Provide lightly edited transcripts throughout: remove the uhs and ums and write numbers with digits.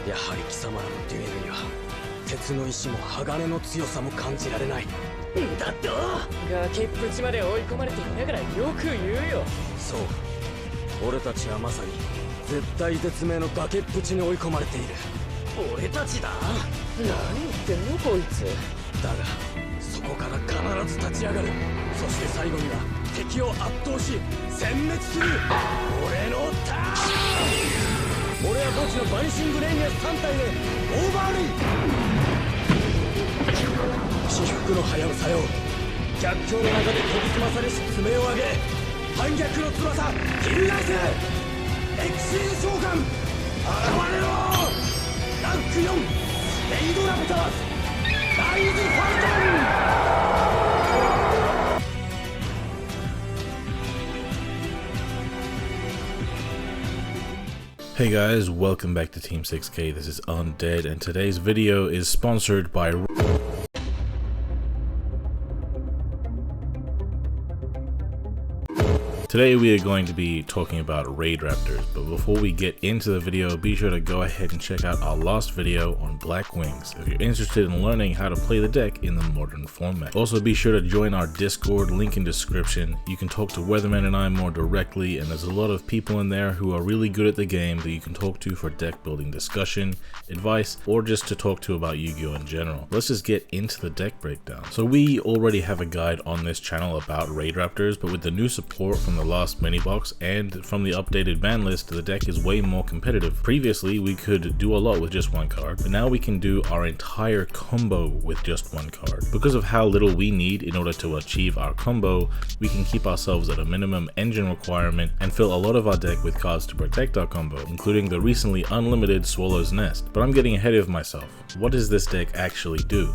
やはり貴様らのデュエルには鉄の石も鋼の強さも感じられない。だと崖っぷちまで追い込まれていながらよく言うよ。そう、俺たちはまさに絶体絶命の崖っぷちに追い込まれている。俺たちだ。何言ってんのこいつ。だがそこから必ず立ち上がる。そして最後には敵を圧倒し殲滅する。俺のターン。俺は墓地のバニシングレイニアス3体でオーバーレイ。至福のハヤブサよ、逆境の中で研ぎ澄まされし爪を上げ反逆の翼翻せ。エクシール召喚現れろ。ランク4レイドラプターズライズファイトン。Hey guys, welcome back to Team 6K. This is Undead, and today's video is sponsored by Today we are going to be talking about Raidraptors, but before we get into the video, be sure to go ahead and check out our last video on Black Wings if you're interested in learning how to play the deck in the modern format. Also be sure to join our Discord, link in description. You can talk to Weatherman and I more directly, and there's a lot of people in there who are really good at the game that you can talk to for deck building discussion, advice, or just to talk to about Yu-Gi-Oh in general. Let's just get into the deck breakdown. So we already have a guide on this channel about Raidraptors, but with the new support from the last mini box and from the updated ban list, the deck is way more competitive. Previously we could do a lot with just one card, but now we can do our entire combo with just one card. Because of how little we need in order to achieve our combo, we can keep ourselves at a minimum engine requirement and fill a lot of our deck with cards to protect our combo, including the recently unlimited Swallow's Nest. But I'm getting ahead of myself. What does this deck actually do?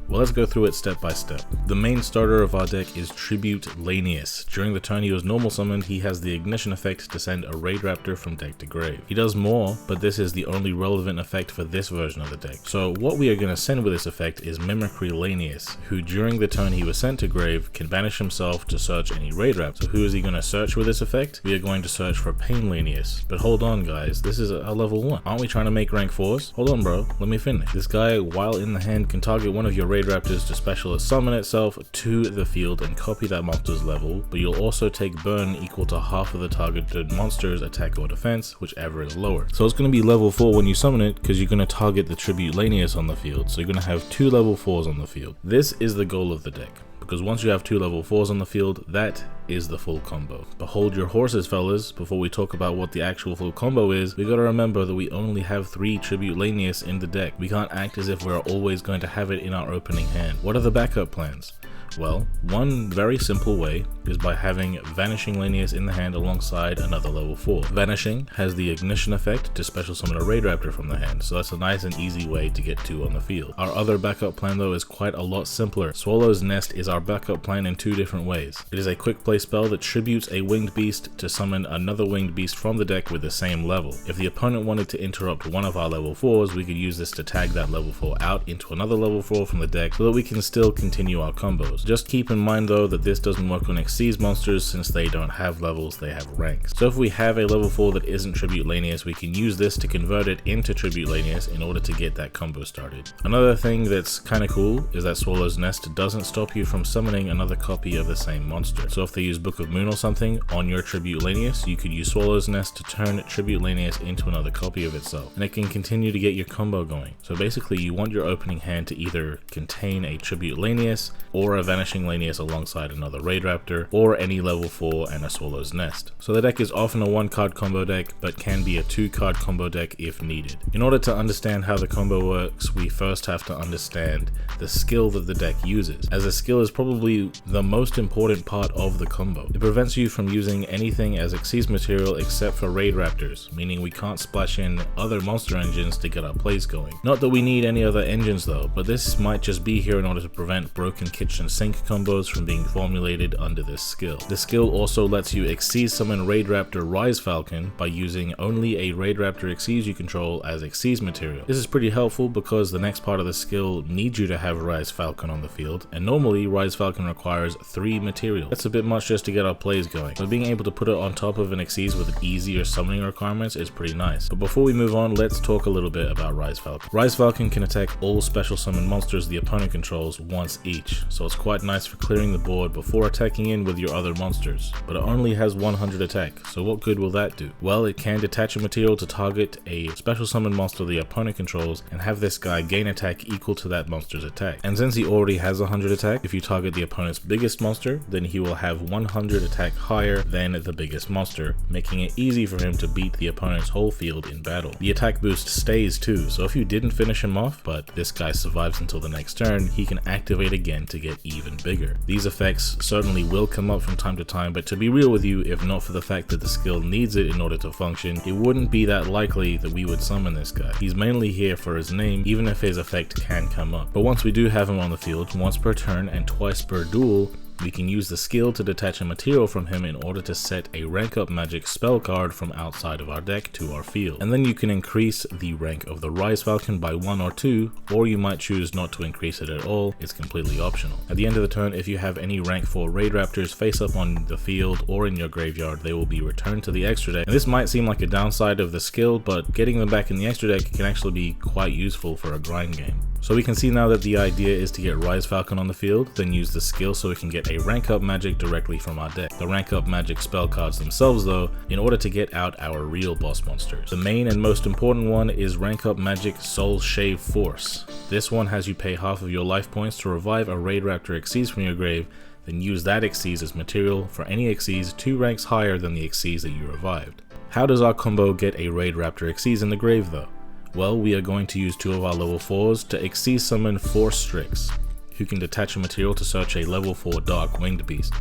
Well, let's go through it step by step. The main starter of our deck is Tribute Lanius. During the turn he was normal summoned, he has the ignition effect to send a Raidraptor from deck to grave. He does more, but this is the only relevant effect for this version of the deck. So what we are going to send with this effect is Mimicry Lanius, who during the turn he was sent to grave can banish himself to search any Raidraptor. So who is he going to search with this effect? We are going to search for Pain Lanius. But hold on guys, this is a level 1. Aren't we trying to make rank 4s? Hold on bro, let me finish. This guy, while in the hand, can target one of your Raidraptors to specialist summon itself to the field and copy that monster's level, but you'll also take burn equal to half of the targeted monster's attack or defense, whichever is lower. So it's going to be level 4 when you summon it because you're going to target the Tribute Lanius on the field, so you're going to have 2 level 4s on the field. This is the goal of the deck, because once you have 2 level 4s on the field, that is the full combo. But hold your horses fellas, before we talk about what the actual full combo is, we gotta remember that we only have 3 Tribute Lanius in the deck. We can't act as if we're always going to have it in our opening hand. What are the backup plans? Well, one very simple way is by having Vanishing Lanius in the hand alongside another level 4. Vanishing has the ignition effect to special summon a Raidraptor from the hand, so that's a nice and easy way to get 2 on the field. Our other backup plan though is quite a lot simpler. Swallow's Nest is our backup plan in 2 different ways. It is a quick play spell that tributes a winged beast to summon another winged beast from the deck with the same level. If the opponent wanted to interrupt one of our level 4s, we could use this to tag that level 4 out into another level 4 from the deck so that we can still continue our combos. Just keep in mind though that this doesn't work on Xyz monsters since they don't have levels, they have ranks. So if we have a level 4 that isn't Tribute Lanius, we can use this to convert it into Tribute Lanius in order to get that combo started. Another thing that's kinda cool is that Swallow's Nest doesn't stop you from summoning another copy of the same monster. So if they use Book of Moon or something on your Tribute Lanius, you could use Swallow's Nest to turn Tribute Lanius into another copy of itself, and it can continue to get your combo going. So basically you want your opening hand to either contain a Tribute Lanius or a Vanishing Lanius alongside another Raidraptor, or any level 4 and a Swallow's Nest. So the deck is often a 1-card combo deck, but can be a 2-card combo deck if needed. In order to understand how the combo works, we first have to understand the skill that the deck uses, as a skill is probably the most important part of the combo. It prevents you from using anything as Xyz material except for Raidraptors, meaning we can't splash in other monster engines to get our plays going. Not that we need any other engines though, but this might just be here in order to prevent broken kitchen sync combos from being formulated under this skill. The skill also lets you Xyz summon Raidraptor Rise Falcon by using only a Raidraptor Xyz you control as Xyz material. This is pretty helpful because the next part of the skill needs you to have Rise Falcon on the field, and normally Rise Falcon requires 3 materials. That's a bit much just to get our plays going, but being able to put it on top of an Xyz with easier summoning requirements is pretty nice. But before we move on, let's talk a little bit about Rise Falcon. Rise Falcon can attack all special summon monsters the opponent controls once each, so it's quite nice for clearing the board before attacking in with your other monsters. But it only has 100 attack, so what good will that do? Well, it can detach a material to target a special summon monster the opponent controls and have this guy gain attack equal to that monster's attack. And since he already has 100 attack, if you target the opponent's biggest monster, then he will have 100 attack higher than the biggest monster, making it easy for him to beat the opponent's whole field in battle. The attack boost stays too, so if you didn't finish him off, but this guy survives until the next turn, he can activate again to get even bigger. These effects certainly will come up from time to time, but to be real with you, if not for the fact that the skill needs it in order to function, it wouldn't be that likely that we would summon this guy. He's mainly here for his name, even if his effect can come up. But once we do have him on the field, once per turn and twice per duel, we can use the skill to detach a material from him in order to set a rank up magic spell card from outside of our deck to our field. And then you can increase the rank of the Rise Falcon by 1 or 2, or you might choose not to increase it at all. It's completely optional. At the end of the turn, if you have any rank 4 Raidraptors face up on the field or in your graveyard, they will be returned to the extra deck. And this might seem like a downside of the skill, but getting them back in the extra deck can actually be quite useful for a grind game. So we can see now that the idea is to get Rise Falcon on the field, then use the skill so we can get a rank up magic directly from our deck. The rank up magic spell cards themselves though, in order to get out our real boss monsters. The main and most important one is rank up magic Soul Shave Force. This one has you pay half of your life points to revive a Raidraptor Xyz from your grave, then use that Xyz as material for any Xyz 2 ranks higher than the Xyz that you revived. How does our combo get a Raidraptor Xyz in the grave though? Well, we are going to use 2 of our level 4s to Xyz summon 4 Strix, who can detach a material to search a level 4 Dark Winged Beast,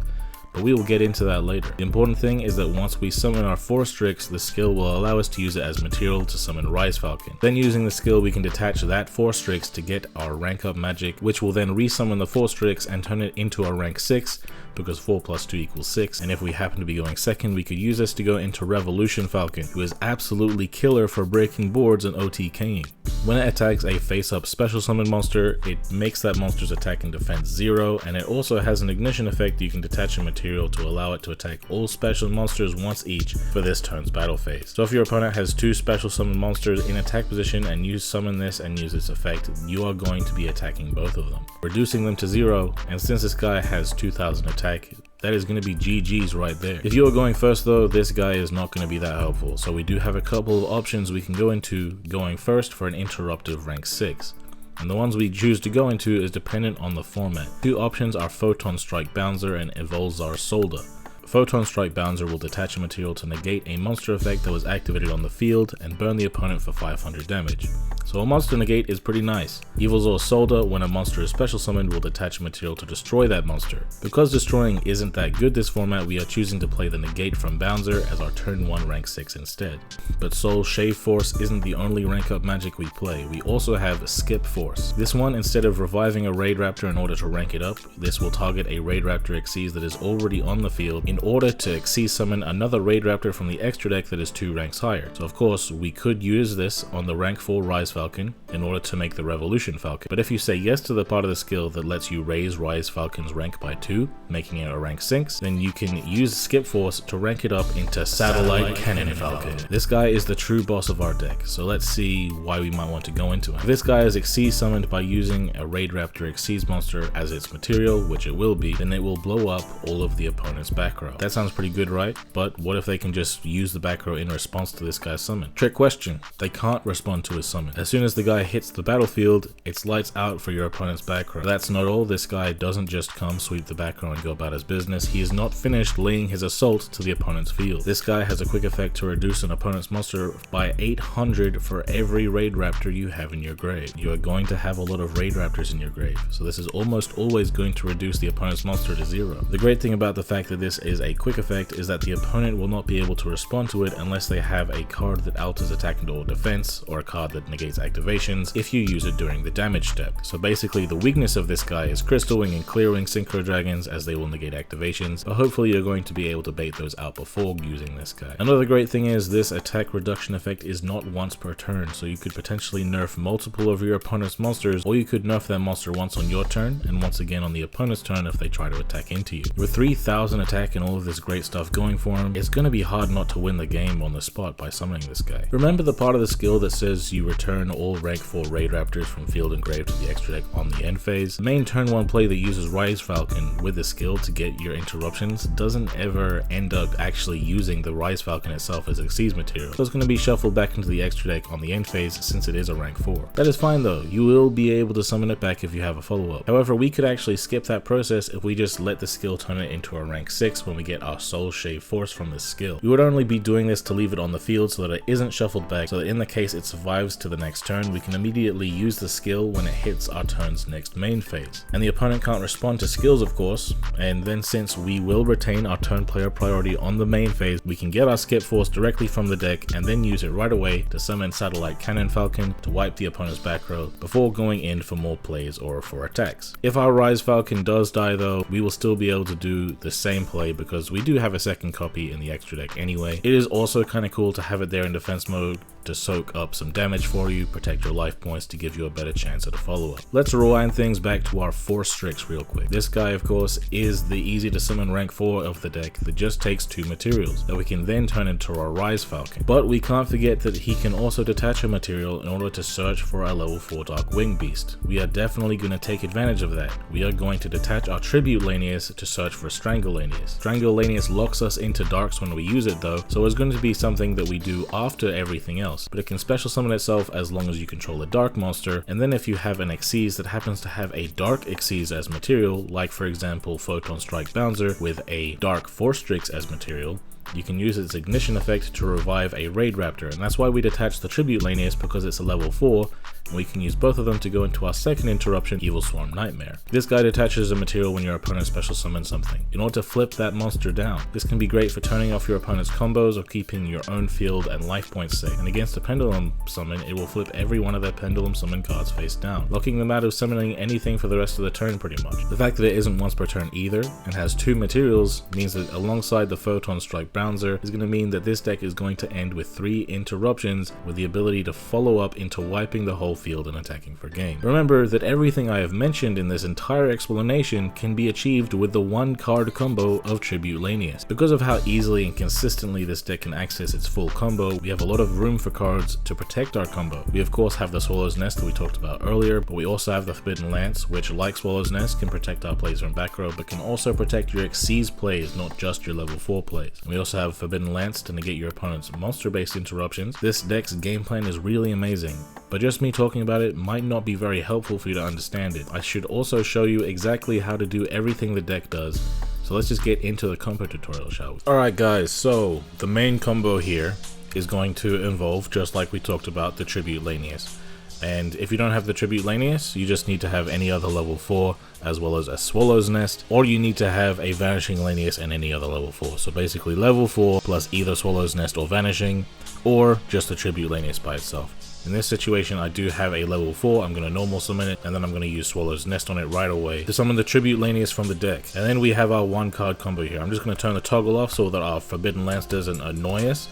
but we will get into that later. The important thing is that once we summon our 4 Strix, the skill will allow us to use it as material to summon Rise Falcon. Then using the skill, we can detach that 4 Strix to get our rank up magic, which will then resummon the 4 Strix and turn it into our rank 6, because 4 plus 2 equals 6, and if we happen to be going second, we could use this to go into Revolution Falcon, who is absolutely killer for breaking boards and OTKing. When it attacks a face-up special summon monster, it makes that monster's attack and defense 0, and it also has an ignition effect. You can detach a material to allow it to attack all special monsters once each for this turn's battle phase. So if your opponent has 2 special summon monsters in attack position and you summon this and use its effect, you are going to be attacking both of them, reducing them to 0, and since this guy has 2000 attack, that is going to be GG's right there. If you are going first though, this guy is not going to be that helpful, so we do have a couple of options we can go into going first for an interruptive rank 6. And the ones we choose to go into is dependent on the format. 2 options are Photon Strike Bouncer and Evolzar Solda. Photon Strike Bouncer will detach a material to negate a monster effect that was activated on the field and burn the opponent for 500 damage. So a monster negate is pretty nice. Evolzar Solda, when a monster is special summoned, will detach a material to destroy that monster. Because destroying isn't that good this format, we are choosing to play the negate from Bouncer as our turn 1 rank 6 instead. But Soul Shave Force isn't the only rank up magic we play. We also have Skip Force. This one, instead of reviving a Raidraptor in order to rank it up, this will target a Raidraptor Xyz that is already on the field in order to Xyz summon another Raidraptor from the extra deck that is 2 ranks higher. So of course, we could use this on the rank 4 Rise Falcon in order to make the Revolution Falcon. But if you say yes to the part of the skill that lets you raise Rise Falcon's rank by 2, making it a rank 6, then you can use Skip Force to rank it up into Satellite Cannon Falcon. This guy is the true boss of our deck, so let's see why we might want to go into him. If this guy is Xyz summoned by using a Raidraptor Xyz monster as its material, which it will be, then it will blow up all of the opponent's back row. That sounds pretty good, right? But what if they can just use the back row in response to this guy's summon? Trick question, they can't respond to his summon. As soon as the guy hits the battlefield, it's lights out for your opponent's back row. That's not all. This guy doesn't just come, sweep the back row and go about his business. He is not finished laying his assault to the opponent's field. This guy has a quick effect to reduce an opponent's monster by 800 for every Raidraptor you have in your grave. You are going to have a lot of Raidraptors in your grave, so this is almost always going to reduce the opponent's monster to 0. The great thing about the fact that this is a quick effect is that the opponent will not be able to respond to it unless they have a card that alters attack and or defense, or a card that negates its activations if you use it during the damage step. So basically the weakness of this guy is Crystal Wing and Clear Wing Synchro Dragons, as they will negate activations, but hopefully you're going to be able to bait those out before using this guy. Another great thing is this attack reduction effect is not once per turn, so you could potentially nerf multiple of your opponent's monsters, or you could nerf that monster once on your turn and once again on the opponent's turn if they try to attack into you. With 3000 attack and all of this great stuff going for him, it's going to be hard not to win the game on the spot by summoning this guy. Remember the part of the skill that says you return all rank 4 Raidraptors from field and grave to the extra deck on the end phase? The main turn 1 play that uses Rise Falcon with the skill to get your interruptions doesn't ever end up actually using the Rise Falcon itself as Xyz material, so it's going to be shuffled back into the extra deck on the end phase since it is a rank 4. That is fine though, you will be able to summon it back if you have a follow-up. However, we could actually skip that process if we just let the skill turn it into a rank 6 when we get our Soul Shave Force from this skill. We would only be doing this to leave it on the field so that it isn't shuffled back, so that in the case it survives to the next turn, we can immediately use the skill when it hits our turn's next main phase. And the opponent can't respond to skills of course, and then since we will retain our turn player priority on the main phase, we can get our Skip Force directly from the deck and then use it right away to summon Satellite Cannon Falcon to wipe the opponent's back row before going in for more plays or for attacks. If our Rise Falcon does die though, we will still be able to do the same play because we do have a second copy in the extra deck anyway. It is also kind of cool to have it there in defense mode to soak up some damage for you, protect your life points to give you a better chance at a follow-up. Let's rewind things back to our 4 Strix real quick. This guy of course is the easy to summon rank 4 of the deck that just takes 2 materials that we can then turn into our Rise Falcon. But we can't forget that he can also detach a material in order to search for a level 4 Dark Wing Beast. We are definitely going to take advantage of that. We are going to detach our Tribute Lanius to search for Strangle Lanius. Strangle Lanius locks us into darks when we use it though, so it's going to be something that we do after everything else. But it can special summon itself as long as you control a dark monster, and then if you have an Xyz that happens to have a dark Xyz as material, like for example Photon Strike Bouncer with a dark 4 Strix as material, you can use its ignition effect to revive a Raidraptor, and that's why we detach the Tribute Lanius, because it's a level 4, and we can use both of them to go into our second interruption, Evil Swarm Nightmare. This guy detaches a material when your opponent special summons something, in order to flip that monster down. This can be great for turning off your opponent's combos or keeping your own field and life points safe, and against a Pendulum summon, it will flip every one of their Pendulum summon cards face down, locking them out of summoning anything for the rest of the turn pretty much. The fact that it isn't once per turn either, and has 2 materials, means that alongside the Photon Strike Bouncer is going to mean that this deck is going to end with 3 interruptions with the ability to follow up into wiping the whole field and attacking for game. Remember that everything I have mentioned in this entire explanation can be achieved with the 1 card combo of Tribute Lanius. Because of how easily and consistently this deck can access its full combo, we have a lot of room for cards to protect our combo. We of course have the Swallow's Nest that we talked about earlier, but we also have the Forbidden Lance, which like Swallow's Nest can protect our plays from back row, but can also protect your Xyz plays, not just your level 4 plays. And we also have Forbidden Lance to negate your opponent's monster-based interruptions. This deck's game plan is really amazing, but just me talking about it might not be very helpful for you to understand it. I should also show you exactly how to do everything the deck does, so let's just get into the combo tutorial, shall we? Alright guys, so the main combo here is going to involve, just like we talked about, the Tribute Lanius. And if you don't have the Tribute Lanius, you just need to have any other level 4 as well as a Swallow's Nest, or you need to have a Vanishing Lanius and any other level 4. So basically level 4 plus either Swallow's Nest or Vanishing, or just the Tribute Lanius by itself. In this situation, I do have a level 4, I'm going to normal summon it, and then I'm going to use Swallow's Nest on it right away to summon the Tribute Lanius from the deck. And then we have our 1 card combo here. I'm just going to turn the toggle off so that our Forbidden Lance doesn't annoy us.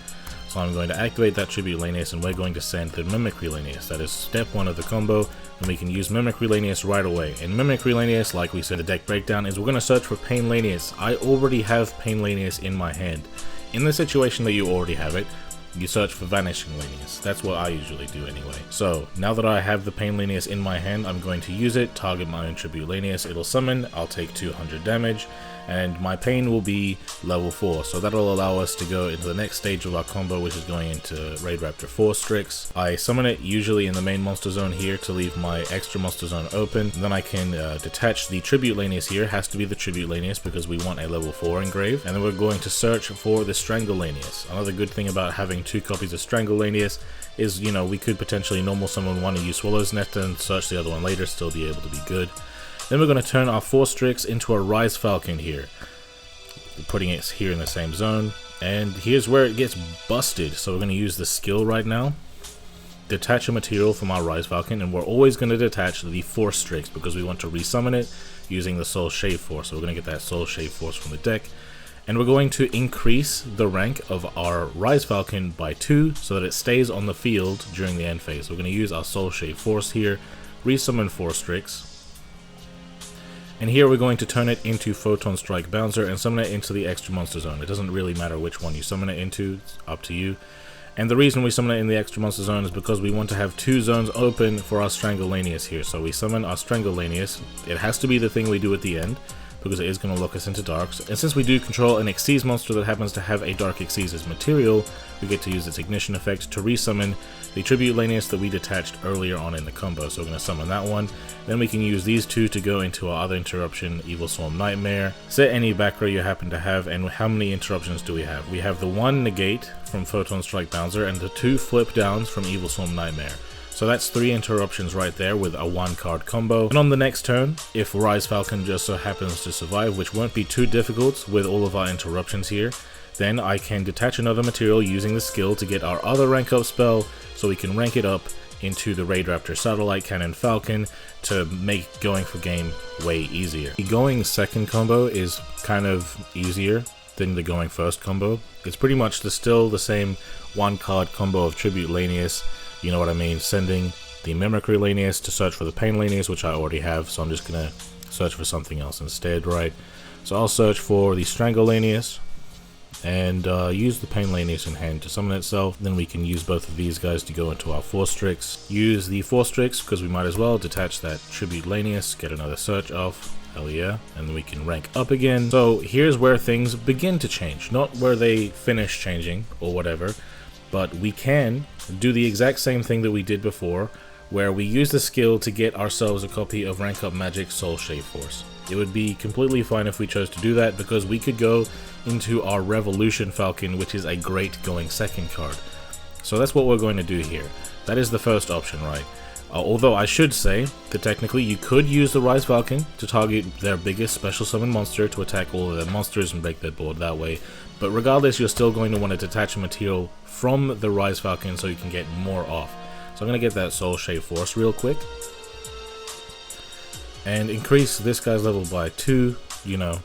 So I'm going to activate that Tribute Lanius, and we're going to send the Mimicry Lanius. That is step 1 of the combo, and we can use Mimicry Lanius right away. And Mimicry Lanius, like we said, the deck breakdown is we're going to search for Pain Lanius. I already have Pain Lanius in my hand. In the situation that you already have it, you search for Vanishing Lanius. That's what I usually do anyway. So now that I have the Pain Lanius in my hand, I'm going to use it, target my own Tribute Lanius, it'll summon, I'll take 200 damage, and my Pain will be level 4. So that'll allow us to go into the next stage of our combo, which is going into Raidraptor 4 Strix. I summon it usually in the main monster zone here to leave my extra monster zone open. And then I can detach the Tribute Lanius here. It has to be the Tribute Lanius because we want a level 4 engrave. And then we're going to search for the Strangle Lanius. Another good thing about having 2 copies of Strangle Lanius is, you know, we could potentially normal summon one and use Swallow's Nest and search the other one later, still be able to be good. Then we're going to turn our 4 Strix into a Rise Falcon here, putting it here in the same zone, and here's where it gets busted. So we're going to use the skill right now. detach a material from our Rise Falcon, and we're always going to detach the Force Strix because we want to resummon it using the Soul Shave Force. So we're going to get that Soul Shave Force from the deck, and we're going to increase the rank of our Rise Falcon by 2 so that it stays on the field during the end phase. So we're going to use our Soul Shave Force here, resummon Force Strix, and here we're going to turn it into Photon Strike Bouncer and summon it into the extra monster zone. It doesn't really matter which one you summon it into, it's up to you. And the reason we summon it in the extra monster zone is because we want to have 2 zones open for our Strangolanius here. So we summon our Strangolanius. It has to be the thing we do at the end, because it is going to lock us into darks. And since we do control an Xyz monster that happens to have a Dark Xyz as material, we get to use its ignition effect to resummon the Tribute Lanius that we detached earlier on in the combo. So we're going to summon that one. Then we can use these 2 to go into our other interruption, Evil Swarm Nightmare. Set any back row you happen to have, and how many interruptions do we have? We have the 1 negate from Photon Strike Bouncer and the 2 flip downs from Evil Swarm Nightmare. So that's 3 interruptions right there with a 1-card combo. And on the next turn, if Rise Falcon just so happens to survive, which won't be too difficult with all of our interruptions here, then I can detach another material using the skill to get our other rank up spell, so we can rank it up into the Raidraptor Satellite Cannon Falcon to make going for game way easier. The going second combo is kind of easier than the going first combo. It's pretty much still the same 1-card combo of Tribute Lanius. You know what I mean, sending the Mimicry Lanius to search for the Pain Lanius, which I already have, so I'm just gonna search for something else instead, right? So I'll search for the Strangle Lanius and use the Pain Lanius in hand to summon itself. Then we can use both of these guys to go into our Force Strix. Use the Force Strix because we might as well detach that Tribute Lanius, get another search off. Hell yeah, and then we can rank up again. So here's where things begin to change, not where they finish changing or whatever, but we can do the exact same thing that we did before, where we use the skill to get ourselves a copy of Rank Up Magic Soul Shave Force. It would be completely fine if we chose to do that, because we could go into our Revolution Falcon, which is a great going second card. So that's what we're going to do here. That is the first option, right? Although I should say that technically you could use the Rise Falcon to target their biggest special summon monster to attack all of their monsters and break their board that way. But regardless, you're still going to want to detach a material from the Rise Falcon so you can get more off. So I'm going to get that Soul Shave Force real quick. And increase this guy's level by 2, you know,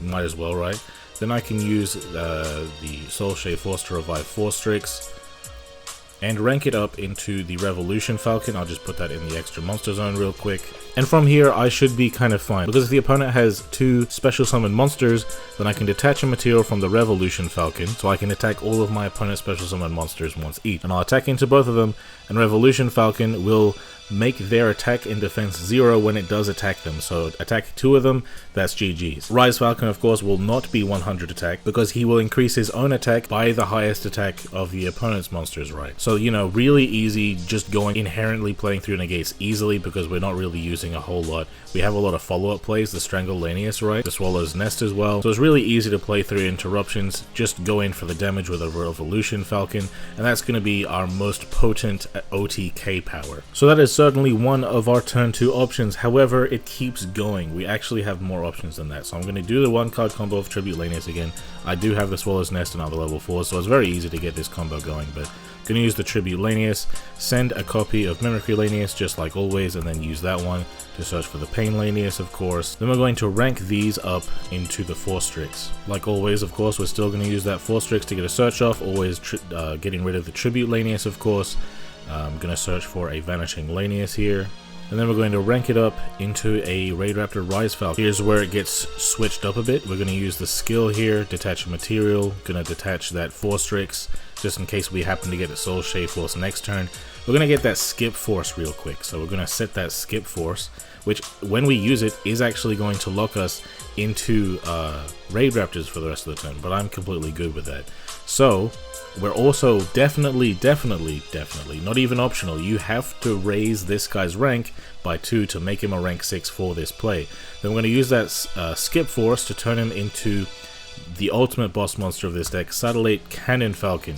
might as well, right? Then I can use the Soul Shave Force to revive Force Strix and rank it up into the Revolution Falcon. I'll just put that in the extra monster zone real quick. And from here, I should be kind of fine, because if the opponent has 2 special summon monsters, then I can detach a material from the Revolution Falcon, so I can attack all of my opponent's special summon monsters once each. And I'll attack into both of them, and Revolution Falcon will make their attack and defense 0 when it does attack them. So attack 2 of them, that's GG's. Rise Falcon, of course, will not be 100 attack, because he will increase his own attack by the highest attack of the opponent's monsters, right? So, you know, really easy, just going inherently playing through negates easily, because we're not really using a whole lot. We have a lot of follow-up plays, the Strangle Lanius, right? The Swallow's Nest as well. So it's really easy to play through interruptions. Just go in for the damage with a Revolution Falcon, and that's going to be our most potent OTK power. So that is certainly one of our turn 2 options. However, it keeps going. We actually have more options than that. So I'm going to do the 1-card combo of Tribute Lanius again. I do have the Swallow's Nest and other level 4s, so it's very easy to get this combo going, but I'm going to use the Tribute Lanius, send a copy of Mimicry Lanius just like always, and then use that one to search for the Pain Lanius, of course. Then we're going to rank these up into the Force Strix. Like always, of course, we're still going to use that Force Strix to get a search off, always getting rid of the Tribute Lanius, of course. I'm going to search for a Vanishing Lanius here. And then we're going to rank it up into a Raidraptor Rise Falcon. Here's where it gets switched up a bit. We're going to use the skill here, detach a material. Going to detach that Force Strix, just in case we happen to get a Soul Shave Force next turn. We're going to get that Skip Force real quick. So we're going to set that Skip Force, which when we use it is actually going to lock us into Raidraptors for the rest of the turn. But I'm completely good with that. So we're also definitely, not even optional, you have to raise this guy's rank by 2 to make him a rank 6 for this play. Then we're going to use that Skip Force to turn him into the ultimate boss monster of this deck, Satellite Cannon Falcon.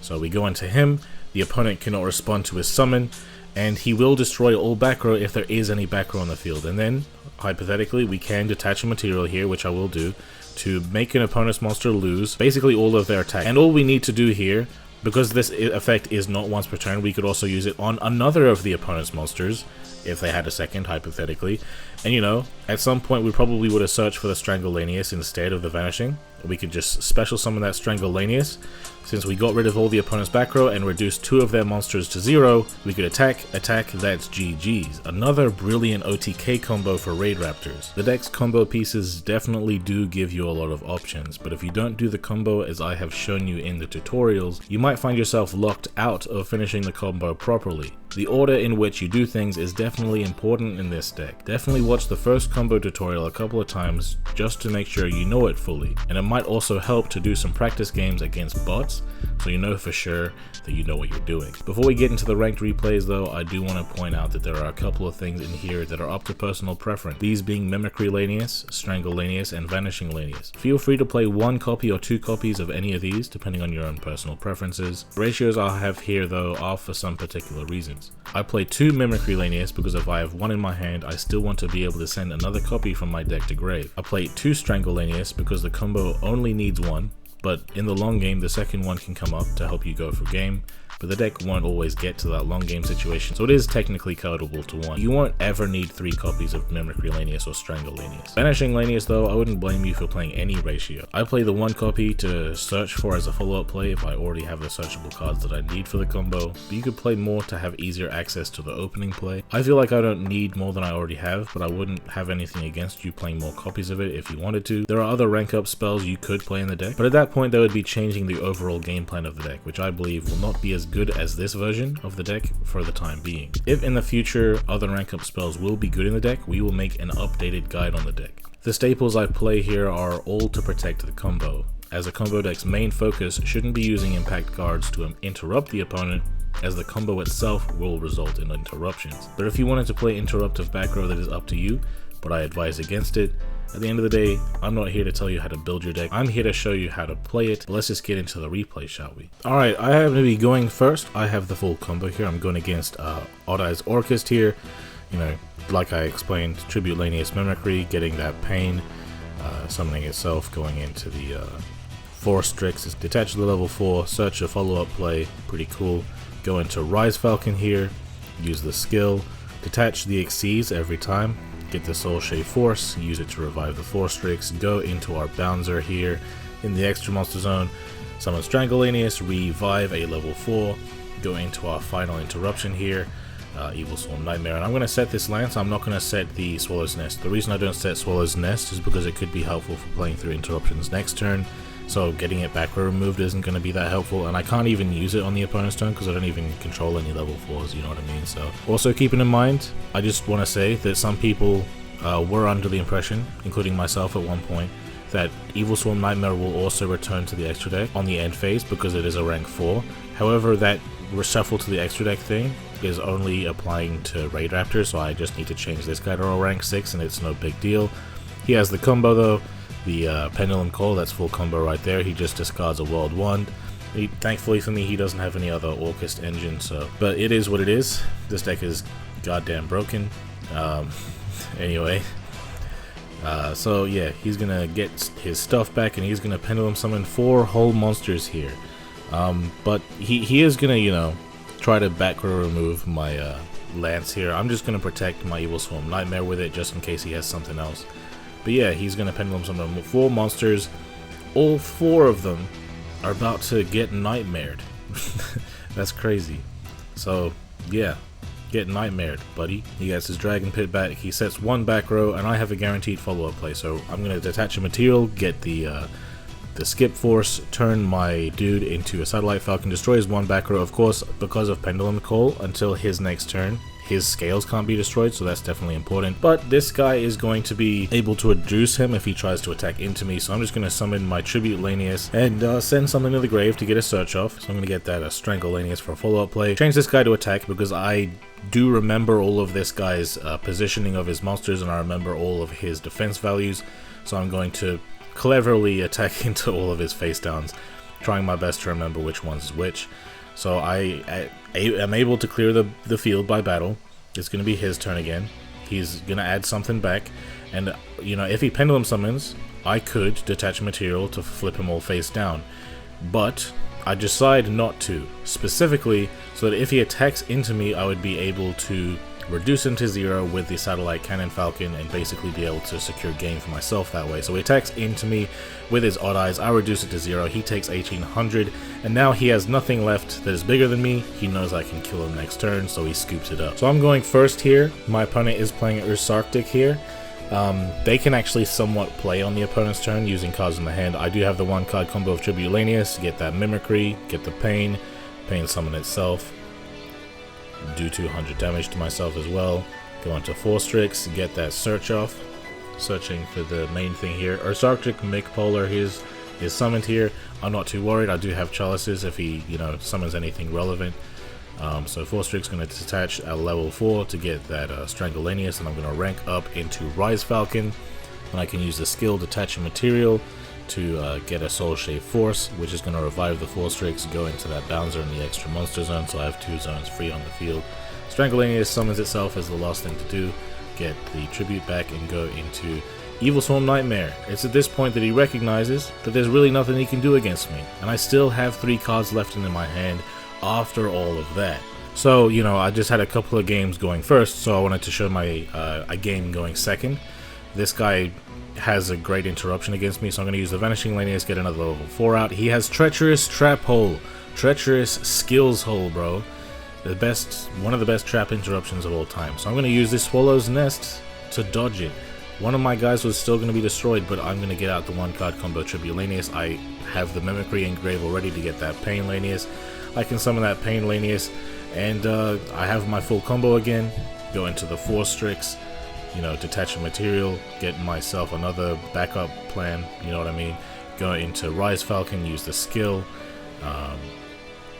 So we go into him, the opponent cannot respond to his summon, and he will destroy all back row if there is any back row on the field. And then, hypothetically, we can detach a material here, which I will do, to make an opponent's monster lose basically all of their attack. And all we need to do here, Because this effect is not once per turn, we could also use it on another of the opponent's monsters, if they had a second, hypothetically. And you know, at some point we probably would have searched for the Strangulanius instead of the Vanishing. We could just special summon that Strangulanius. Since we got rid of all the opponent's back row and reduced 2 of their monsters to 0, we could attack, that's GG's. Another brilliant OTK combo for Raidraptors. The deck's combo pieces definitely do give you a lot of options, but if you don't do the combo as I have shown you in the tutorials, you might find yourself locked out of finishing the combo properly. The order in which you do things is definitely important in this deck. Definitely watch the first combo tutorial a couple of times just to make sure you know it fully, and it might also help to do some practice games against bots so you know for sure that you know what you're doing. Before we get into the ranked replays though, I do want to point out that there are a couple of things in here that are up to personal preference, these being Mimicry Lanius, Strangulanius, and Vanishing Lanius. Feel free to play 1 copy or 2 copies of any of these depending on your own personal preferences. The ratios I have here though are for some particular reasons. I play 2 Mimicry Lanius because if I have 1 in my hand, I still want to be able to send another copy from my deck to grave. I play 2 Strangulanius because the combo only needs 1, but in the long game the second one can come up to help you go for game, but the deck won't always get to that long game situation, so it is technically codable to 1. You won't ever need 3 copies of Mimicry Lanius or Strangulanius. Vanishing Lanius though, I wouldn't blame you for playing any ratio. I play the 1 copy to search for as a follow-up play if I already have the searchable cards that I need for the combo, but you could play more to have easier access to the opening play. I feel like I don't need more than I already have, but I wouldn't have anything against you playing more copies of it if you wanted to. There are other rank up spells you could play in the deck, but at that point that would be changing the overall game plan of the deck, which I believe will not be as good as this version of the deck for the time being. If in the future other rank up spells will be good in the deck, we will make an updated guide on the deck. The staples I play here are all to protect the combo, as a combo deck's main focus shouldn't be using impact cards to interrupt the opponent, as the combo itself will result in interruptions. But if you wanted to play interruptive back row, that is up to you, but I advise against it. At the end of the day, I'm not here to tell you how to build your deck, I'm here to show you how to play it. But let's just get into the replay, shall we? Alright, I have to be going first. I have the full combo here. I'm going against Odd-Eyes Orcust here. You know, like I explained, Tribute Lanius Mimicry, getting that pain, summoning itself, going into the Force Strix, detach the level 4, search a follow-up play, pretty cool. Go into Rise Falcon here, use the skill, detach the Xyz every time, get the Soul Shave Force, use it to revive the Force Strix, go into our Bouncer here in the extra monster zone, summon Strangulanius, revive a level 4, go into our final interruption here, Evil Swarm Nightmare, and I'm going to set this Lance. I'm not going to set the Swallow's Nest. The reason I don't set Swallow's Nest is because it could be helpful for playing through interruptions next turn, so getting it back removed isn't going to be that helpful, and I can't even use it on the opponent's turn because I don't even control any level 4s, you know what I mean? So also keeping in mind, I just want to say that some people were under the impression, including myself at one point, that Evil Swarm Nightmare will also return to the extra deck on the end phase because it is a rank 4. However, that reshuffle to the extra deck thing is only applying to Raidraptor, so I just need to change this guy to a rank 6 and it's no big deal. He has the combo though, the Pendulum Call, that's full combo right there. He just discards a World Wand. Thankfully for me, he doesn't have any other Orcust engine, so, but it is what it is. This deck is goddamn broken. Anyway, so yeah, he's gonna get his stuff back and he's gonna Pendulum summon 4 whole monsters here. But he is gonna, you know, try to back row remove my Lance here. I'm just gonna protect my Evil Swarm Nightmare with it just in case he has something else. But yeah, he's gonna Pendulum summon 4 monsters. All 4 of them are about to get nightmared. That's crazy. So yeah, get nightmared, buddy. He gets his Dragon Pit back. He sets 1 back row, and I have a guaranteed follow-up play. So I'm gonna detach a material, get the Skip Force, turn my dude into a Satellite Falcon, destroy his 1 back row, of course, because of Pendulum Call until his next turn. His scales can't be destroyed, so that's definitely important. But this guy is going to be able to reduce him if he tries to attack into me, so I'm just going to summon my Tribute Lanius and send something to the grave to get a search off. So I'm going to get that Strangle Lanius for a follow-up play. Change this guy to attack because I do remember all of this guy's positioning of his monsters, and I remember all of his defense values, so I'm going to cleverly attack into all of his face downs, trying my best to remember which one's is which. So I am able to clear the field by battle. It's going to be his turn again. He's going to add something back. And, you know, if he Pendulum summons, I could detach material to flip him all face down. But I decide not to, specifically so that if he attacks into me, I would be able to reduce him to 0 with the satellite cannon falcon and basically be able to secure game for myself that way. So he attacks into me with his Odd-Eyes, I reduce it to 0, he takes 1800, and now he has nothing left that is bigger than me. He knows I can kill him next turn, so he scoops it up. So I'm going first here. My opponent is playing Ursarctic here. They can actually somewhat play on the opponent's turn using cards in the hand. I do have the 1-card combo of Tribute Lanius, get that Mimicry, get the Pain summon itself, do 200 damage to myself as well, go into 4 Strix, get that search off, searching for the main thing here. Ursarctic Mikpolar is summoned here. I'm not too worried, I do have Chalices if he, you know, summons anything relevant. So 4 Strix going to detach at level 4 to get that Strangulanius, and I'm going to rank up into Rise Falcon, and I can use the skill Detaching Material to get a Soul Shave Force, which is going to revive the 4 Strix, go into that Bouncer in the extra monster zone, so I have 2 zones free on the field. Strangulanius summons itself as the last thing to do, get the tribute back and go into Evil Swarm Nightmare. It's at this point that he recognizes that there's really nothing he can do against me, and I still have 3 cards left in my hand after all of that. So, you know, I just had a couple of games going first, so I wanted to show my a game going second. This guy has a great interruption against me, so I'm going to use the Vanishing Lanius, get another level 4 out. He has Treacherous Trap Hole, Treacherous Skills Hole, bro. One of the best trap interruptions of all time. So I'm going to use this Swallow's Nest to dodge it. One of my guys was still going to be destroyed, but I'm going to get out the 1-card combo Tribute Lanius. I have the Mimicry Engrave already to get that Pain Lanius. I can summon that Pain Lanius, and I have my full combo again. Go into the 4 Strix, you know, detach a material, get myself another backup plan, you know what I mean. Go into Rise Falcon, use the skill,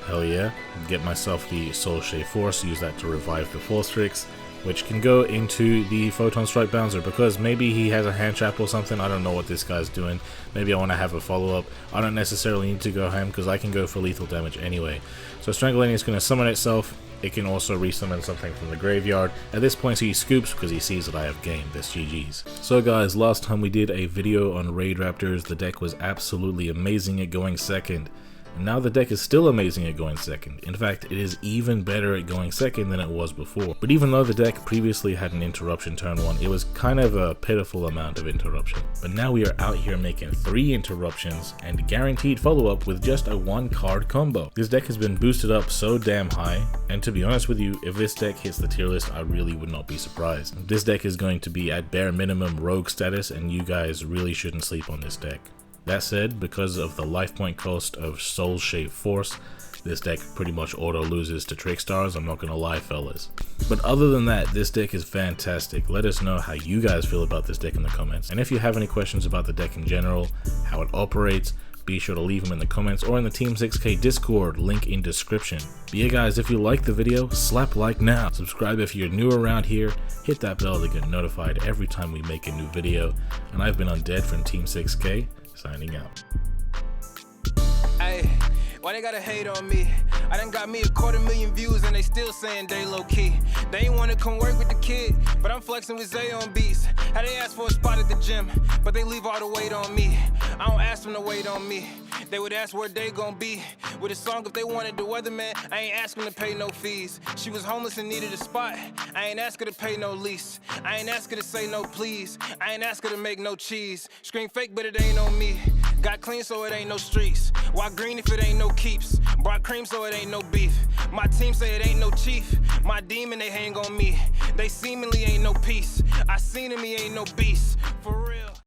hell yeah, get myself the Soul Shave Force, use that to revive the 4 Strix, which can go into the Photon Strike Bouncer, because maybe he has a hand trap or something. I don't know what this guy's doing. Maybe I want to have a follow-up. I don't necessarily need to go ham because I can go for lethal damage anyway. So Strangulanius is going to summon itself. It can also resummon something from the graveyard. At this point he scoops because he sees that I have game. That's GG's. So guys, last time we did a video on Raidraptors, the deck was absolutely amazing at going second. And now the deck is still amazing at going second. In fact, it is even better at going second than it was before. But even though the deck previously had an interruption turn 1, it was kind of a pitiful amount of interruption. But now we are out here making 3 interruptions and guaranteed follow-up with just a 1-card combo. This deck has been boosted up so damn high, and to be honest with you, if this deck hits the tier list, I really would not be surprised. This deck is going to be at bare minimum rogue status, and you guys really shouldn't sleep on this deck. That said, because of the life point cost of Soul Shave Force, this deck pretty much auto loses to Trickstars, I'm not gonna lie fellas. But other than that, this deck is fantastic. Let us know how you guys feel about this deck in the comments. And if you have any questions about the deck in general, how it operates, be sure to leave them in the comments or in the Team 6K Discord, link in description. But yeah guys, if you liked the video, slap like now. Subscribe if you're new around here, hit that bell to get notified every time we make a new video. And I've been Undead from Team 6K, signing out. Hey, why they gotta hate on me? I done got me 250,000 views and they still saying they low key. They ain't wanna come work with the kid, but I'm flexing with Zay on beats. How they ask for a spot at the gym, but they leave all the weight on me. I don't ask them to wait on me. They would ask where they gon' be with a song if they wanted the weatherman. I ain't ask them to pay no fees. She was homeless and needed a spot. I ain't ask her to pay no lease. I ain't ask her to say no please. I ain't ask her to make no cheese. Scream fake but it ain't on me. Got clean so it ain't no streets. Why green if it ain't no keeps? Brought cream so it ain't no beef. My team say it ain't no chief. My demon they hang on me. They seemingly ain't no peace. I seen him he ain't no beast. For real.